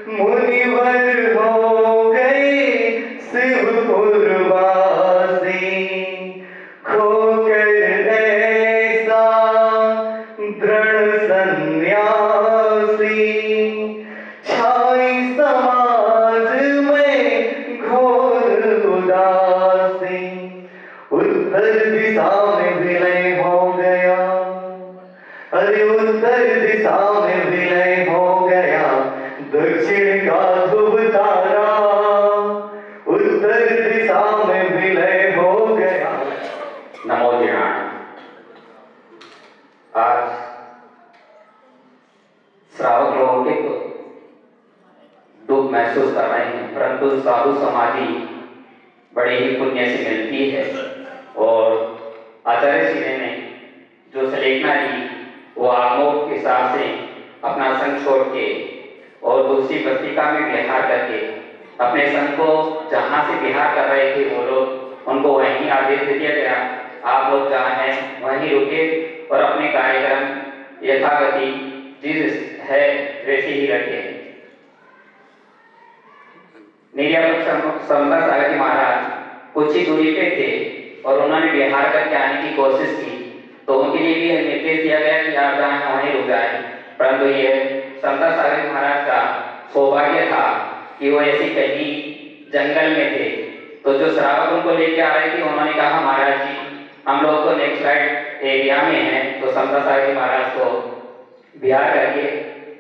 मुनिवर हो गए शिवपुरवासी, खोकर ऐसा दृढ़ सन्यासी, छाई समाज में घोर उदासी, उत्तर दिशा में विलय हो गया, अरे उत्तर दिशा में विलय हो गया दक्षिण का ध्रुव तारा, उत्तर दिशा में विलय हो गया। नमो जिनान। आज श्रावक लोगों के तो दुख महसूस कर रहे हैं, परंतु साधु समाधि बड़े ही पुण्य से मिलती है। और आचार्य श्री ने जो सलेखना दी वो आत्मों के हिसाब से अपना संग छोड़ के और दूसरी बस्तिका में विहार करके अपने संग को जहाँ से विहार कर रहे थे वो लोग, उनको वहीं आदेश दे दिया गया, आप लोग जहाँ हैं वहीं रुके और अपने कार्यक्रम यथागति जिस है वैसे ही रखें। निर्यापक समता सागर जी महाराज कुछ ही दूरी पे थे और उन्होंने विहार करके आने की कोशिश की, तो उनके लिए भी निर्देश दिया गया कि आप जहाँ वहीं रुक जाए। परंतु ये समता सागर जी महाराज का सौभाग्य था कि वो ऐसी कहीं जंगल में थे, तो जो श्रावक उनको लेके आ रहे थे उन्होंने कहा महाराज जी हम लोग तो नेक्स्ट स्लाइड एरिया में हैं, तो समता सागर जी महाराज को विहार करके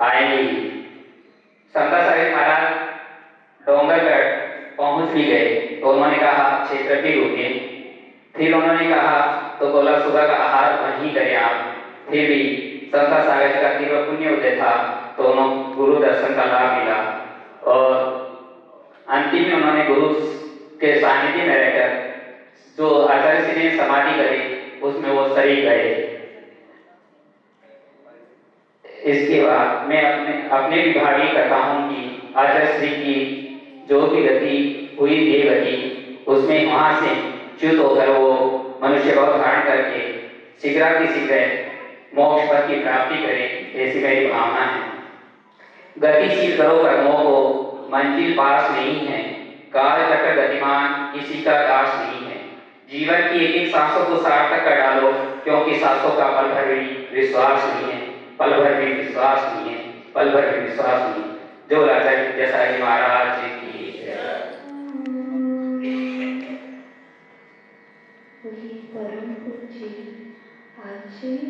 आएंगे ही। समता सागर जी महाराज डोंगरगढ़ पहुंच भी गए तो उन्होंने कहा क्षेत्र भी रुके, फिर उन्होंने कहा तो बोला सुबह का आहार वहीं करें आप। फिर भी समता सागर जी का तीव्र पुण्य उदय था तो उन्होंने गुरु दर्शन का लाभ मिला और अंतिम में उन्होंने गुरु के सानिध्य में रहकर जो आचार्य श्री ने समाधि करी उसमें वो शरीर गए। इसके बाद मैं अपने विभाग ही करता हूँ कि आचार्य श्री की जो भी गति हुई ये गति उसमें वहां से च्युत होकर वो मनुष्य भाव धारण करके शीघ्र मोक्ष पद की प्राप्ति करें, ऐसी मेरी भावना है। गतिशील करो कर्मों को, मंजिल पास नहीं है, काल चक्र गतिमान किसी का दास नहीं है। जीवन की एक एक सांसों को सार्थक कर डालो, क्योंकि सांसों का पल भर भी विश्वास नहीं है, पल भर भी विश्वास नहीं है, पल भर भी विश्वास नहीं। जो आचार्य विद्यासागर महाराज जी की परम पूज्य आचार्य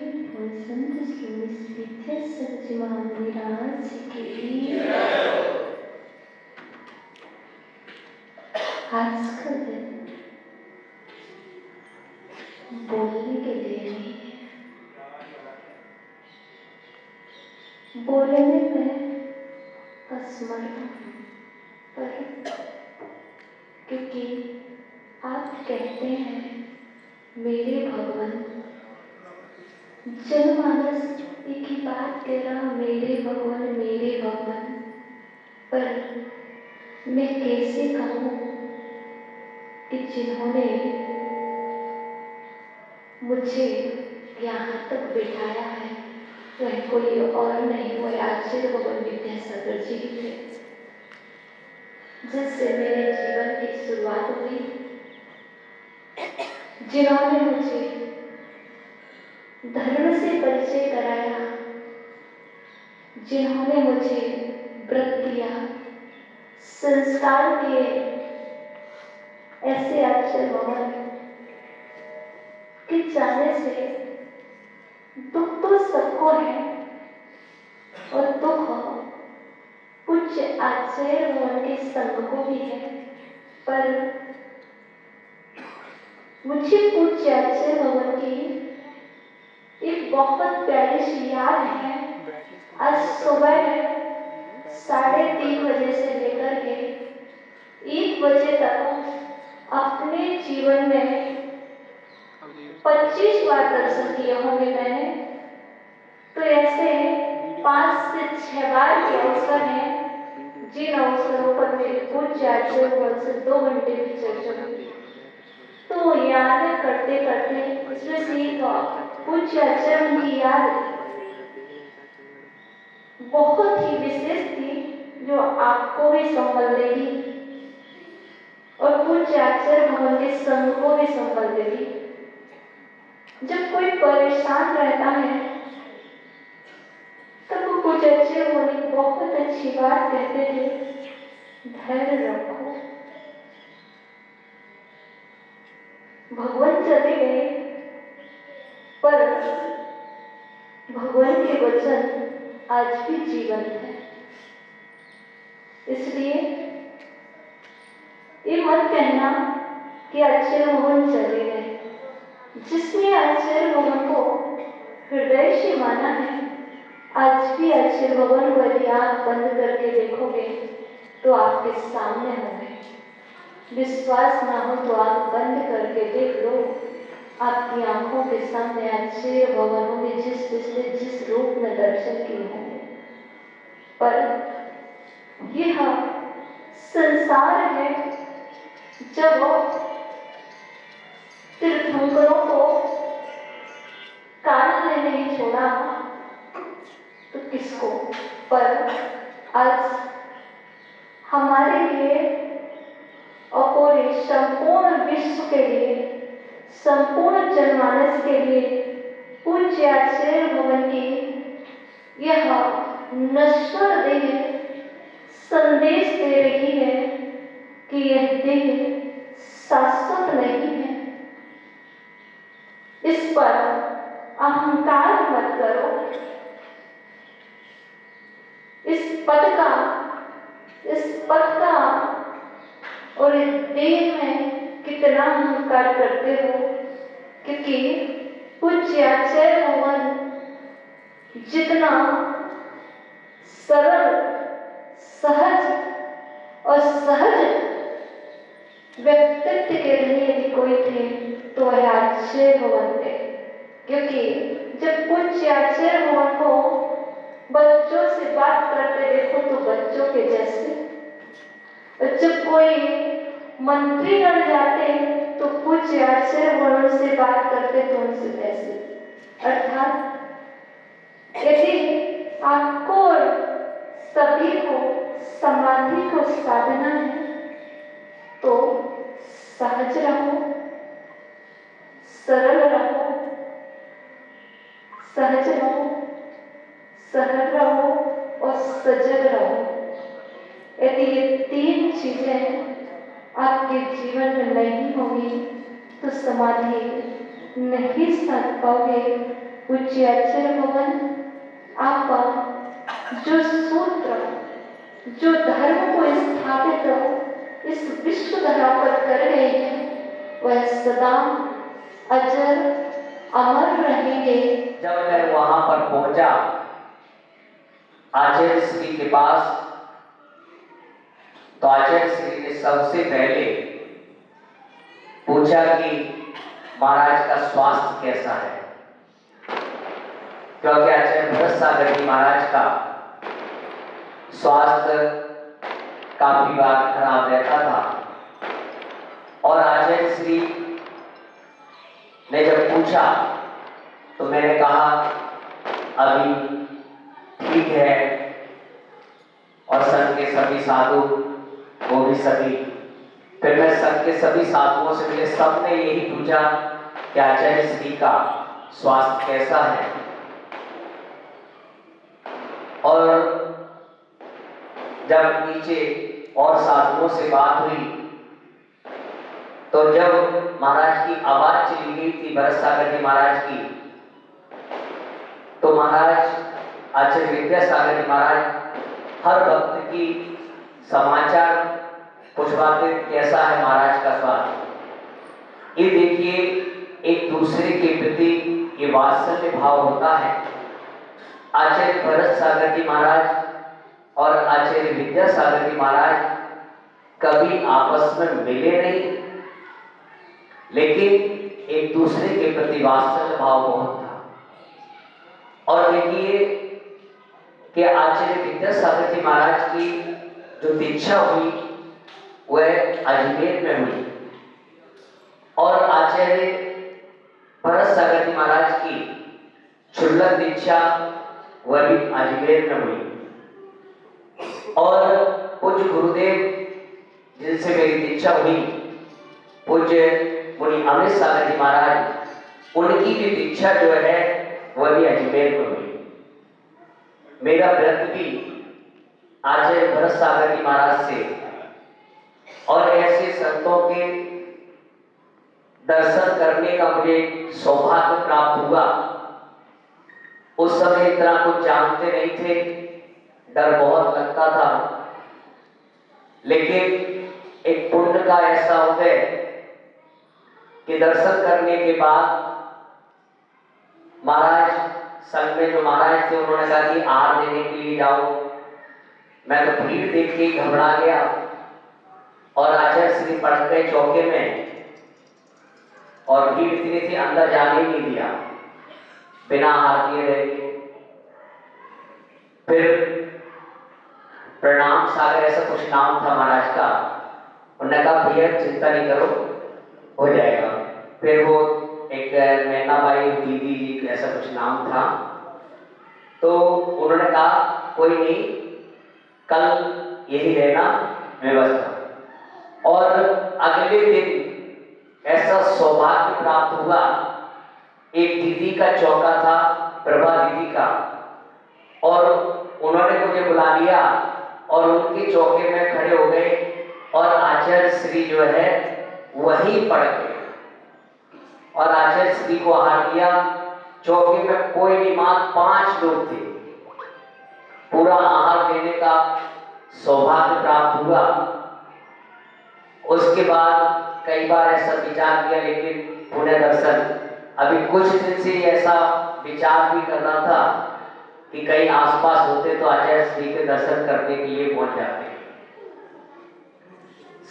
संत श्री विद्यासागर जी महाराज की आज का दिन बोलने के लिए नहीं है, बोलने में असमर्थ हूँ, पर क्योंकि आप कहते हैं मेरे भगवान, जनमानस एक ही बात कह रहा मेरे भगवान, पर मैं कैसे कहूँ कि जिन्होंने मुझे यहाँ तक बिठाया है वह कोई और नहीं, वह आचार्य भगवान विद्यासागर जी थे, जिससे मेरे जीवन की शुरुआत हुई, जिन्होंने मुझे धर्म से परिचय कराया, जिन्होंने मुझे व्रत दिया, संस्कार दिए, ऐसे आचार्य भगवान के जाने से दुख तो सबको है और दुख कुछ आचार्य भगवान के संग को भी है, पर मुझे पूज्य आचार्य भगवान की एक बहुत प्यारी सी याद है। आज सुबह 3:30 बजे से लेकर के 1 बजे तक अपने जीवन में 25 बार दर्शन किए होंगे मैंने, तो ऐसे 5 से 6 बार के अवसर हैं जिन अवसरों पर मेरे पूज्य आचार्य भगवान से 2 घंटे की चर्चा हुई। तो याद करते करते इसमें से पूज्य आचार्य की याद बहुत ही विशेष थी। जो आपको भी संभल देगी और पूज्य आचार्य भगवान के संग को भी संभल देगी। जब कोई परेशान रहता है तब वो पूज्य आचार्य भगवान बहुत अच्छी बात कहते थे, धैर्य रखो। भगवान चले गए पर भगवान के वचन आज भी जीवंत है। इसलिए ये मत कहना कि आचार्य भगवान चले गए। जिसने आचार्य भगवान को हृदय से माना है, आज भी आचार्य भगवान को यदि आंख बंद करके देखोगे तो आपके सामने होंगे। विश्वास ना हो तो आंख बंद करके देख लो, आपकी आंखों के सामने आचार्य भगवान होंगे, जिस रूप में दर्शन किए होंगे। पर यह संसार है, जब तीर्थंकरों को काल ने नहीं छोड़ा तो किसको। पर आज हमारे लिए और पूरे संपूर्ण विश्व के लिए, संपूर्ण जनमानस के लिए पूज्य आचार्य भगवान की यह नश्वर देह संदेश दे रही है कि यह देह शाश्वत नहीं है। इस पर अहंकार मत करो। इस पद का और इस देह में कितना अहंकार करते हो, क्योंकि पूज्य आचार्य भगवान जितना सरल, सहज और सहज व्यक्तित्व के लिए यदि कोई थे तो वह आचार्य भगवान थे। क्योंकि जब पूज्य आचार्य भगवान को बच्चों से बात करते देखो तो बच्चों के जैसे, और जब कोई मंत्री बन जाते तो पूज्य आचार्य भगवान से बात करते तो उनसे वैसे। अर्थात यदि आपको सभी को समाधि को साधना है तो सहज रहो, सरल रहो, सहज रहो, सरल रहो और सजग रहो। यदि ये तीन चीजें आपके जीवन में नहीं होगी तो समाधि नहीं साध पाओगे। पूज्य आचार्य भगवान आपका जो सूत्र, जो धर्म को स्थापित इस विश्व धरा पर कर गए हैं, वह सदा अजर अमर रहेंगे। जब मैं वहां पर पहुंचा आचार्य श्री के पास, तो आचार्य श्री ने सबसे पहले पूछा कि महाराज का स्वास्थ्य कैसा है, क्योंकि आचार्य भरत सागर जी महाराज का स्वास्थ्य काफी बार खराब रहता था। और आचार्य श्री ने जब पूछा तो मैंने कहा अभी ठीक है, और संघ के सभी साधु, वो भी सभी। फिर मैं संघ के सभी साधुओं से मिले, सबने यही पूछा कि आचार्य श्री का स्वास्थ्य कैसा है। और जब नीचे और साधुओं से बात हुई तो जब महाराज की आवाज चली गई थी, भरत सागर जी महाराज की, तो महाराज आचार्य विद्यासागर जी महाराज हर भक्त की समाचार पूछवाते कैसा है महाराज का स्वास्थ्य। ये देखिए, एक दूसरे के प्रति ये वात्सल्य भाव होता है। आचार्य भरत सागर जी महाराज और आचार्य विद्यासागर जी महाराज कभी आपस में मिले नहीं, लेकिन एक दूसरे के प्रति वात्सल्य भाव बहुत था। और देखिए कि आचार्य विद्यासागर जी महाराज की जो दीक्षा हुई वह अजमेर में हुई, और आचार्य भरत सागर जी महाराज की क्षुल्लक दीक्षा वह भी अजमेर में हुई। और पूज्य गुरुदेव जिनसे मेरी दीक्षा हुई, पूज्य मुनि अमृत सागर जी महाराज, उनकी भी दीक्षा जो है वह भी अजमेर में हुई। मेरा व्रत भी आचार्य भरत सागर जी महाराज से और ऐसे संतों के दर्शन करने का मुझे सौभाग्य प्राप्त हुआ। उस समय इतना कुछ जानते नहीं थे, डर बहुत लगता था, लेकिन एक पुण्य का ऐसा हो गए कि दर्शन करने के बाद महाराज संघ में जो महाराज थे उन्होंने कहा कि आहार देने के लिए जाओ। मैं तो भीड़ देख के घबरा गया और आचार्य श्री पढ़ गए चौके में, और भीड़ इतनी थी अंदर जाने ही नहीं दिया, बिना आहार दिए रह गए। फिर प्रणाम सागर ऐसा कुछ नाम था महाराज का, उन्होंने कहा भैया चिंता नहीं करो, हो जाएगा। फिर वो एक मैनाबाई दीदी जी ऐसा कुछ नाम था, तो उन्होंने कहा कोई नहीं, कल यही रहना व्यवस्था। और अगले दिन ऐसा सौभाग्य प्राप्त हुआ, एक दीदी का चौका था, प्रभा दीदी का, और उन्होंने मुझे बुला लिया और उनके चौके में खड़े हो गए और आचार्य श्री जो है वही पढ़ गए और आचार्य श्री को आहार दिया। चौके में कोई नहीं, मात्र 5 लोग थे, पूरा आहार देने का सौभाग्य प्राप्त हुआ। उसके बाद कई बार ऐसा विचार किया, लेकिन पुण्य दर्शन अभी कुछ दिन से ऐसा विचार भी कर रहा था कि कहीं आसपास होते तो आचार्य श्री के दर्शन करने के लिए पहुंच जाते।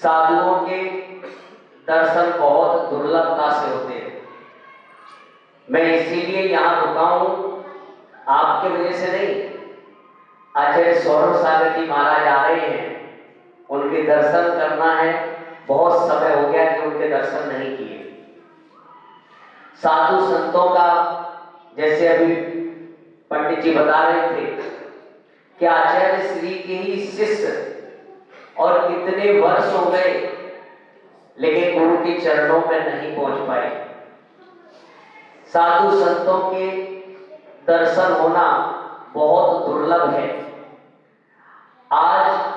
साधुओं के दर्शन बहुत दुर्लभता से होते हैं। मैं इसीलिए यहाँ रुका हूँ, आपके वजह से नहीं। आचार्य सौरभ सागर जी महाराज आ रहे हैं, उनके दर्शन करना है, बहुत समय हो गया कि उनके दर्शन नहीं किए। साधु संतों का जैसे अभी पंडित जी बता रहे थे कि आचार्य श्री के ही शिष्य और कितने वर्ष हो गए लेकिन गुरु के चरणों में नहीं पहुंच पाए। साधु संतों के दर्शन होना बहुत दुर्लभ है। आज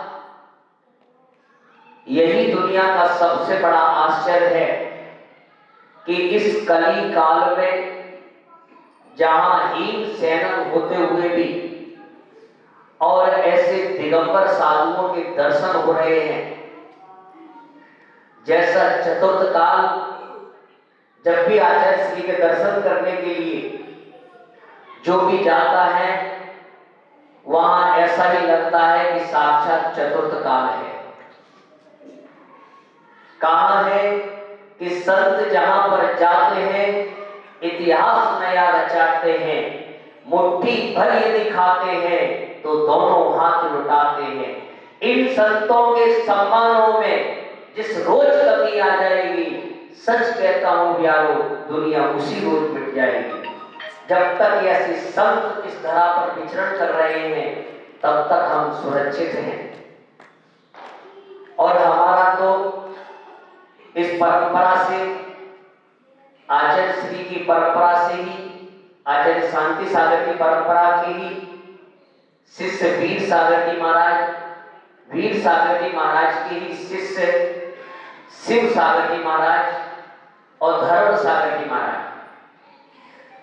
यही दुनिया का सबसे बड़ा आश्चर्य है कि इस कली काल में जहां हीन सैनन होते हुए भी और ऐसे दिगंबर साधुओं के दर्शन हो रहे हैं। जैसा चतुर्थ काल जब भी आचार्य श्री के दर्शन करने के लिए जो भी जाता है वहां ऐसा ही लगता है कि साक्षात चतुर्थ काल है। कहा है कि संत जहां पर जाते हैं इतिहास नया रचाते हैं, मुट्ठी भर यदि खाते हैं तो दोनों हाथ लुटाते हैं। इन संतों के सम्मानों में जिस रोज कमी आ जाएगी, सच कहता हूं प्यारो, दुनिया उसी रोज मिट जाएगी। जब तक ऐसे संत इस धरा पर विचरण कर रहे हैं तब तक हम सुरक्षित हैं। और हमारा तो इस परंपरा से, आचार्य श्री की परंपरा से ही, आचार्य शांति सागर की परंपरा के ही शिष्य वीर सागर जी महाराज, वीर सागर जी महाराज के ही शिष्य शिव सागर जी महाराज और धर्म सागर जी महाराज।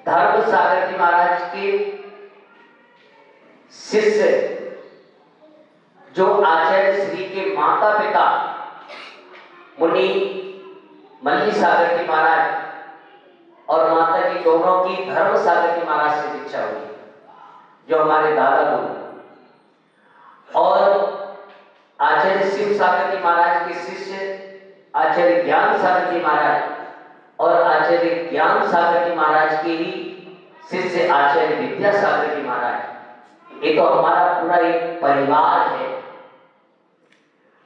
धर्म सागर जी महाराज के शिष्य जो आचार्य श्री के माता पिता मुनि मल्ली सागर जी महाराज और माता जी दोनों की धर्म सागर जी महाराज से दीक्षा हुई, जो हमारे दादा गुरु। और आचार्य शिव सागर जी महाराज के शिष्य आचार्य ज्ञान सागर जी महाराज और आचार्य ज्ञान सागर जी महाराज के ही शिष्य आचार्य विद्या सागर जी महाराज। ये तो हमारा पूरा एक परिवार है।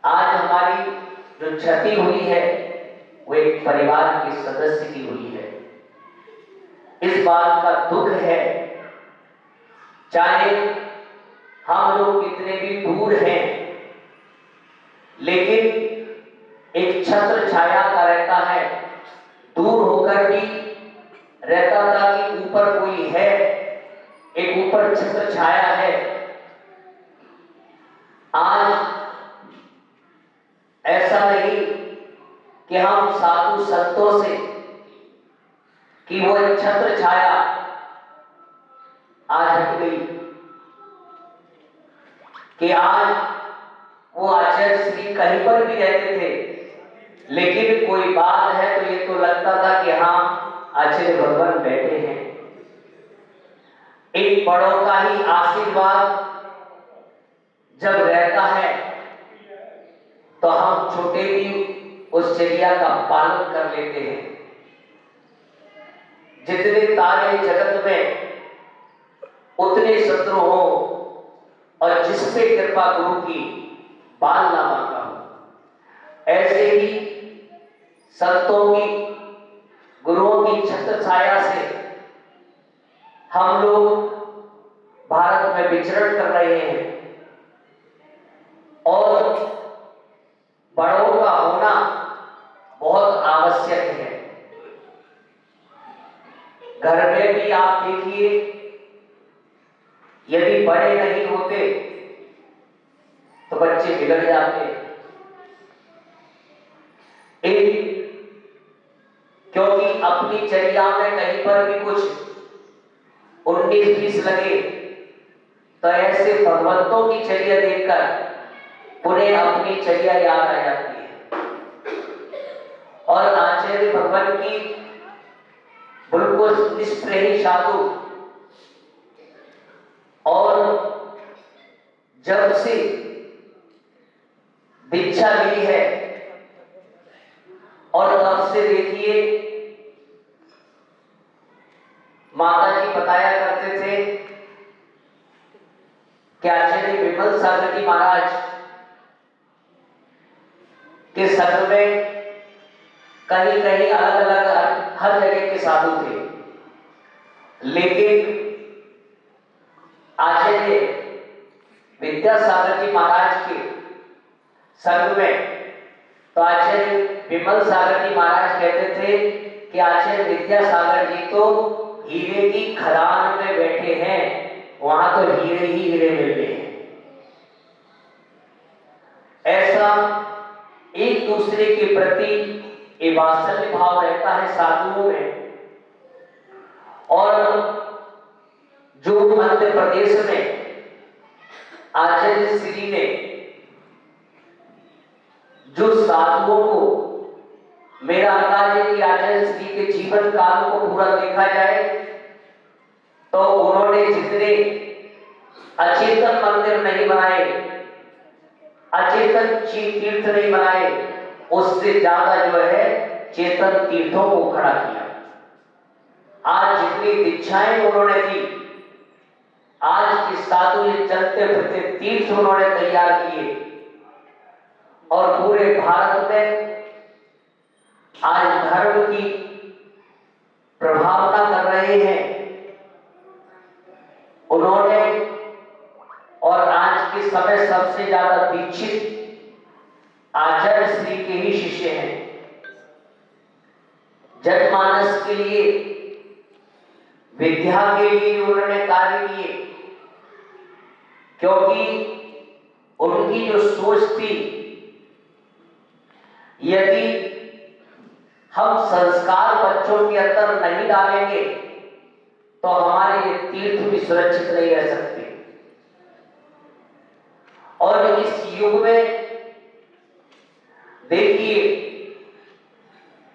आज हमारी जो क्षति हुई है वो एक परिवार के सदस्य की हुई है। इस बात का दुख है, चाहे हम लोग कितने भी दूर हैं, लेकिन एक छत्र छाया का रहता है। दूर होकर भी रहता था कि ऊपर कोई है, एक ऊपर छत्र छाया है। आज ऐसा नहीं कि हम साधु संतों से कि वो एक छत्र छाया आज हट गई, कि आज वो आचार्य श्री कहीं पर भी रहते थे, लेकिन कोई बात है तो ये तो लगता था कि हाँ आचार्य भगवान बैठे हैं। एक बड़ों का ही आशीर्वाद जब रहता है तो हम छोटे भी उस चर्या का पालन कर लेते हैं। जितने तारे जगत में उतने शत्रु हो, और जिस पे कृपा गुरु की बाल ना मांगा हो, ऐसे ही संतों की, गुरुओं की छत्र छाया से हम लोग भारत में विचरण कर रहे हैं। और बड़ों का होना बहुत आवश्यक है। घर में भी आप देखिए, यदि बड़े नहीं होते तो बच्चे बिगड़ जाते। क्योंकि अपनी चर्या में कहीं पर भी कुछ 19-20 लगे तो ऐसे भगवंतों की चर्या देखकर उन्हें अपनी चर्या याद आ जाती है। और आचार्य भगवान की बिल्कुल निष्प्रेही साधु, और जब से दीक्षा ली है और तब से देखिए, माता जी बताया करते थे कि आचार्य विमल सागर जी महाराज के संग में कहीं कहीं अलग अलग हर जगह के साधु थे, लेकिन आचार्य विद्यासागर जी महाराज के संग में तो आचार्य विमल सागर जी महाराज कहते थे कि आचार्य विद्यासागर जी तो हीरे की खदान में बैठे हैं, वहां तो हीरे ही हीरे मिल रहे हैं। ऐसा एक दूसरे के प्रति एक वात्सल्य भाव रहता है साधुओं में। और जो मध्य प्रदेश में आचार्य श्री ने जो साधुओं को, मेरा अंदाज है कि आचार्य श्री के जीवन काल को पूरा देखा जाए तो उन्होंने जितने अचेतन मंदिर नहीं बनाए, अचेतन तीर्थ नहीं बनाए, उससे ज्यादा जो है चेतन तीर्थों को खड़ा किया। आज जितनी दीक्षाएं उन्होंने दी, आज के साधु ये चलते फिरते तीर्थ उन्होंने तैयार किए, और पूरे भारत में आज धर्म की प्रभावना कर रहे हैं उन्होंने। और आज के समय सबसे ज्यादा दीक्षित आचार्य श्री के ही शिष्य हैं। जनमानस के लिए, विद्या के लिए उन्होंने कार्य किए, क्योंकि उनकी जो सोच थी, यदि हम संस्कार बच्चों के अंदर नहीं डालेंगे तो हमारे ये तीर्थ भी सुरक्षित नहीं रह सकते। और इस युग में देखिए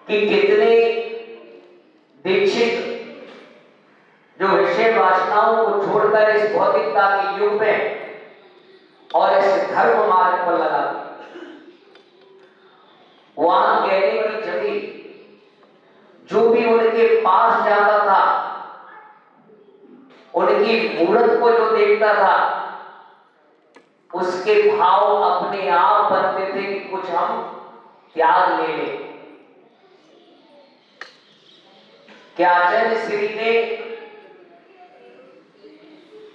कि कितने दीक्षित जो विषय वासनाओं को छोड़कर इस भौतिकता के युग में और ऐसे धर्म मार्ग पर लगा, वहां कहने की जगह जो भी उनके पास जाता था, उनकी मूर्त को जो देखता था, उसके भाव अपने आप बनते थे कि कुछ हम त्याग ले लें। क्या आचार्य श्री ने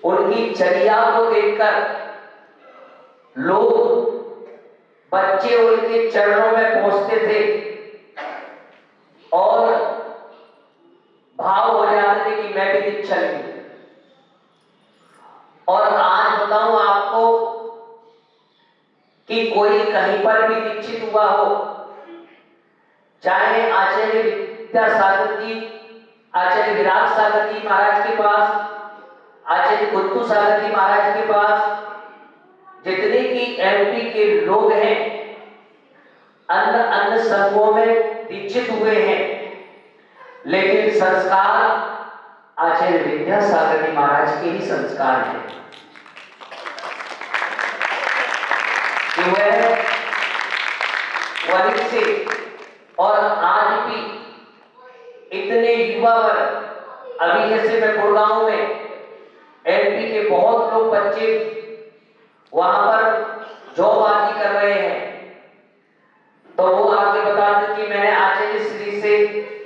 उनकी चर्या को देखकर लोग, बच्चे उनके चरणों में पहुंचते थे और भाव हो जाते थे कि मैं भी दीक्षा लूं। और आज बताऊं आपको कि कोई कहीं पर भी दीक्षित हुआ हो, चाहे आचार्य विद्यासागर जी, आचार्य विराट सागर जी महाराज के पास, आचार्य कुत्तू सागर जी महाराज के पास, जितने की एमपी के लोग हैं अन्य अन्य संघों में दीक्षित हुए हैं, लेकिन संस्कार आचार्य विद्यासागर जी महाराज के ही संस्कार हैं। वहीं से और आज भी इतने युवा वर्ग, अभी जैसे मैं गुड़गांव में एमपी के बहुत लोग बच्चे वहां पर जॉब आदि कर रहे हैं, तो वो आगे बताते कि मैंने आचार्य श्री से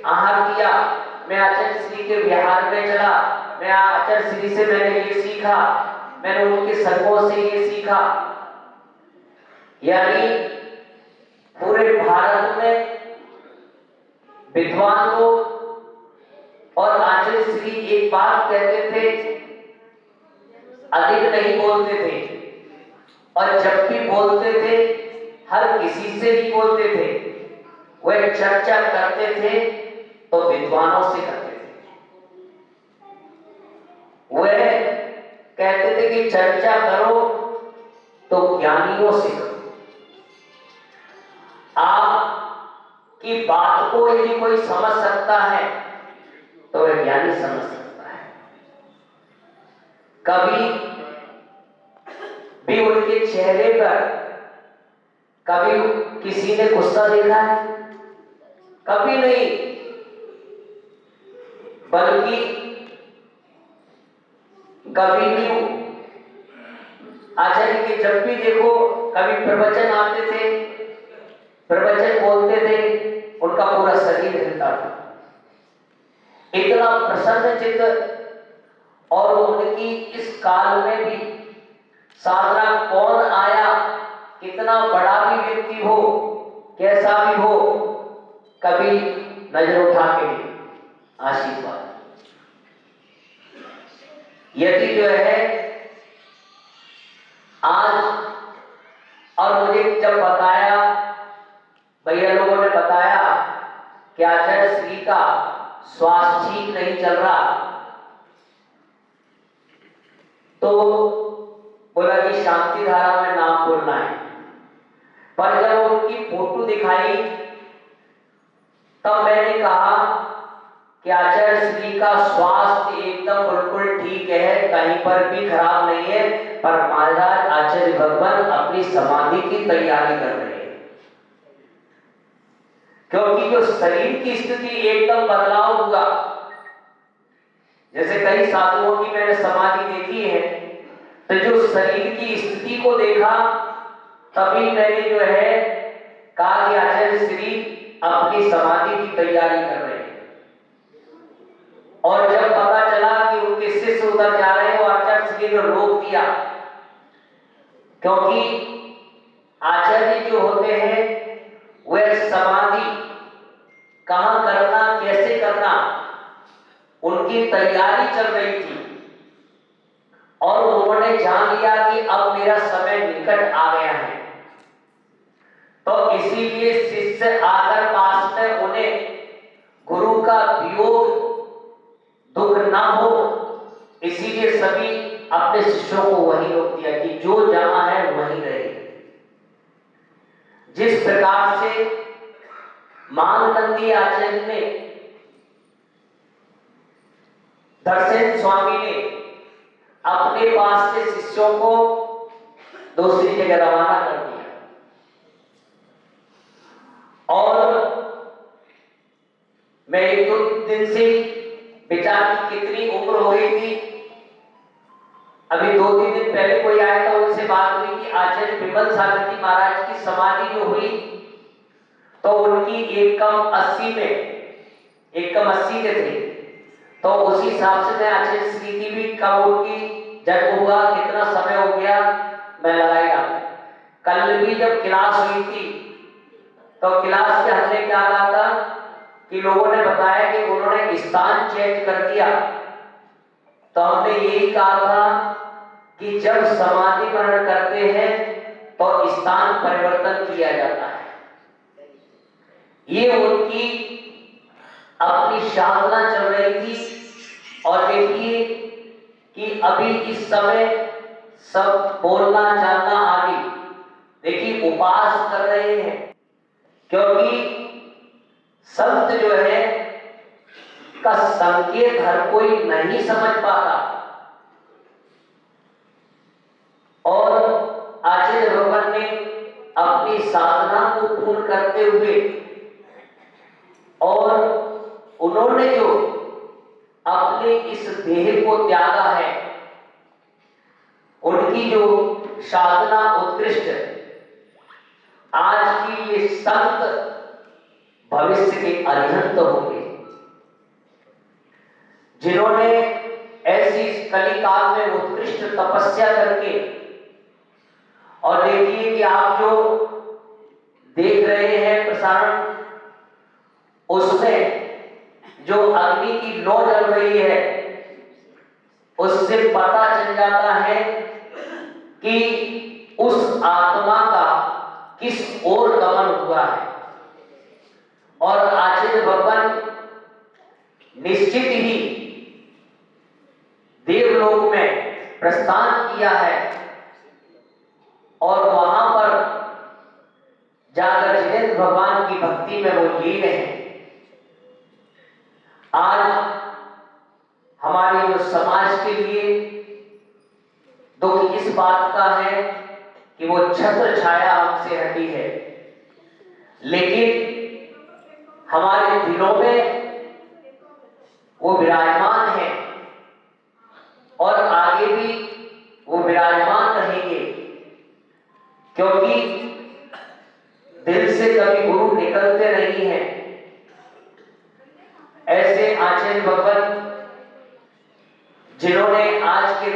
आहार किया, मैं आचार्य श्री के विहार में चला, मैं आचार्य श्री से मैंने ये सीखा, मैंने उनके संगों से ये सीखा। यानी पूरे भारत में विद्वान लोग और आचार्य श्री एक बात कहते थे, अधिक नहीं बोलते थे, और जब भी बोलते थे हर किसी से नहीं बोलते थे, वह चर्चा करते थे तो विद्वानों से करते थे। वह कहते थे कि चर्चा करो तो ज्ञानियों से करो। आपकी बात को यदि कोई समझ सकता है तो वह ज्ञानी समझ सकता है। कभी भी उनके चेहरे पर कभी किसी ने गुस्सा देखा है? कभी नहीं, बल्कि कभी भी आचार्य के जब भी देखो, कभी प्रवचन आते थे, प्रवचन बोलते थे, उनका पूरा शरीर हिलता था, इतना प्रसन्न चित्त। और उनकी इस काल में भी साधना कौन आया, कितना बड़ा भी व्यक्ति हो, कैसा भी हो, कभी नजर उठा के आशीर्वाद। यदि जो है आज, और मुझे जब बताया, भैया लोगों ने बताया कि आचार्य श्री का स्वास्थ्य ठीक नहीं चल रहा, तो बोला कि शांति धारा में नाम बोलना है। पर जब उनकी फोटो दिखाई तब मैंने कहा कि आचार्य श्री का स्वास्थ्य एकदम बिल्कुल ठीक है, कहीं पर भी खराब नहीं है, पर महाराज आचार्य भगवान अपनी समाधि की तैयारी कर रहे हैं, क्योंकि जो शरीर की स्थिति एकदम बदलाव हुआ। जैसे कई साधुओं की मैंने समाधि देखी है, तो जो शरीर की स्थिति को देखा तभी मैंने जो है कहा कि आचार्य श्री अपनी समाधि की तैयारी कर रहे हैं। और जब पता चला कि उनके शिष्य उधर जा रहे हैं, वो आचार्य श्री ने रोक दिया, क्योंकि आचार्य जो होते हैं वह समाधि कहां करना, कैसे करना, उनकी तैयारी चल रही थी। और उन्होंने जान लिया कि अब मेरा समय निकट आ गया है, तो इसीलिए शिष्य आकर पास में उन्हें गुरु का वियोग दुख ना हो, इसीलिए सभी अपने शिष्यों को वही रोक दिया कि जो जहां है वहीं रहे। जिस प्रकार से माननंदी आचार्य ने, दर्शन स्वामी ने अपने पास से शिष्यों को दूसरी जगह रवाना कर दिया। और मैं एक दो दिन से विचार की कितनी उम्र हो गई थी, अभी 2-3 दिन पहले कोई आया था, उनसे बात हुई कि आचार्य विमल सागर जी महाराज की समाधि जो हुई, तो उनकी एकम 80 के थे, तो उसी हिसाब से मैं आचार्य श्री की भी कब उनकी जब हुआ कितना समय हो गया मैं लगाएगा। कल भी जब क्लास हुई थी तो क्लास में हमने क्या कहा था कि लोगों ने बताया कि उन्होंने स्थान चेंज कर दिया। तो हमने यही कहा था कि जब समाधि मरण करते हैं तो स्थान परिवर्तन किया जाता है। ये उनकी अपनी साधना चल रही थी। और देखिए कि अभी इस समय सब बोलना चालना आदि देखिए उपवास कर रहे हैं, क्योंकि संत जो है का संकेत हर कोई नहीं समझ पाता। और आचार्य भगवान ने अपनी साधना को पूर्ण करते हुए और उन्होंने जो अपने इस देह को त्यागा है, उनकी जो साधना उत्कृष्ट आज की ये संत भविष्य के अरिहंत होंगे, जिन्होंने ऐसी कलिकाल में उत्कृष्ट तपस्या करके। और देखिए कि आप जो देख रहे हैं प्रसारण, उसमें जो अग्नि की लौ जल रही है उससे पता चल जाता है कि उस आत्मा का किस ओर गमन हुआ है। और आचार्य भगवान निश्चित ही देवलोक में प्रस्थान किया है और वहां पर जाकर जिनेन्द्र भगवान की भक्ति में वो लीन है। आज हमारे जो समाज के लिए दुख इस बात का है कि वो छत्र छाया हमसे हटी है, लेकिन हमारे दिलों में वो विराजमान है और आगे भी वो विराजमान रहेंगे, क्योंकि दिल से कभी गुरु निकलते नहीं हैं। ऐसे आचार्य भगवान जिन्होंने आज के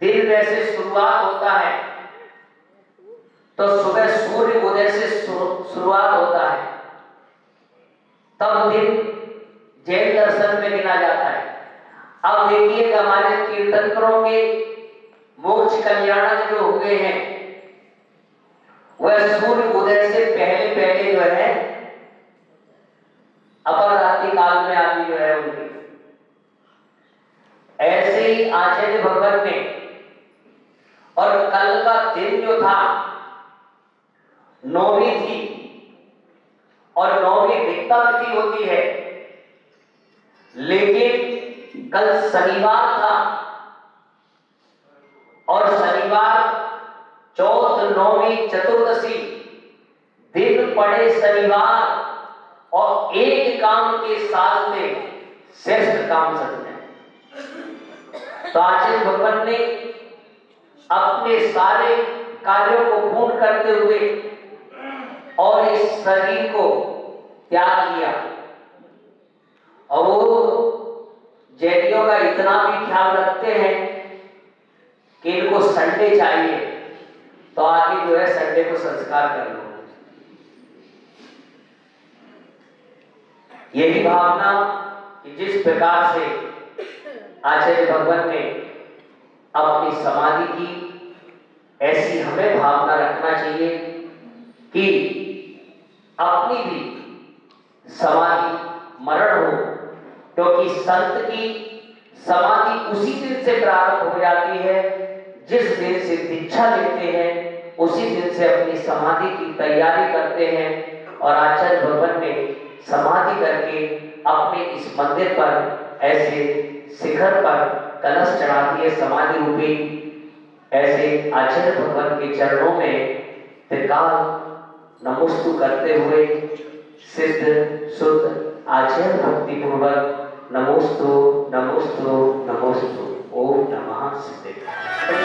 दिन में से शुरुआत होता है तो सुबह सूर्य उदय से शुरुआत होता है, तब दिन जैन दर्शन में गिना जाता है। अब देखिए कि हमारे तीर्थंकरों के मोक्ष कल्याणक जो हुए हैं वह सूर्य उदय से पहले पहले जो है अपर रात्रि काल में आदि जो है उनकी। ऐसे ही आचार्य भगवान ने, और कल का दिन जो था नौवीं थी और नौवीं विक्ता तिथि होती है, लेकिन कल शनिवार था और शनिवार चौथ नौवीं चतुर्दशी दिन पड़े शनिवार और एक काम के साथ में श्रेष्ठ काम सजने। तो आचार्य भगवान ने अपने सारे कार्यों को पूर्ण करते हुए और इस शरीर को त्याग किया। और वो जैनियों का इतना भी ख्याल रखते हैं कि इनको संडे चाहिए, तो आगे जो है संडे को संस्कार कर लो। यही भावना कि जिस प्रकार से आचार्य भगवान ने अपनी समाधि की, ऐसी हमें भावना रखना चाहिए कि अपनी भी समाधि मरण हो, क्योंकि संत की समाधि उसी दिन से प्रारंभ हो जाती है जिस दिन से दीक्षा लेते हैं, उसी दिन से अपनी समाधि की तैयारी करते हैं। और आचार्य भगवान ने समाधि करके अपने इस मंदिर पर ऐसे शिखर पर कलश चढ़ा दिए समाधि रूपी। ऐसे आचार्य भगवान के चरणों में त्रिकाल नमोस्तु करते हुए सिद्ध शुद्ध आचार्य भक्ति पूर्वक नमोस्तु नमोस्तु नमोस्तु। ओम नमः सिद्धेश्वराय।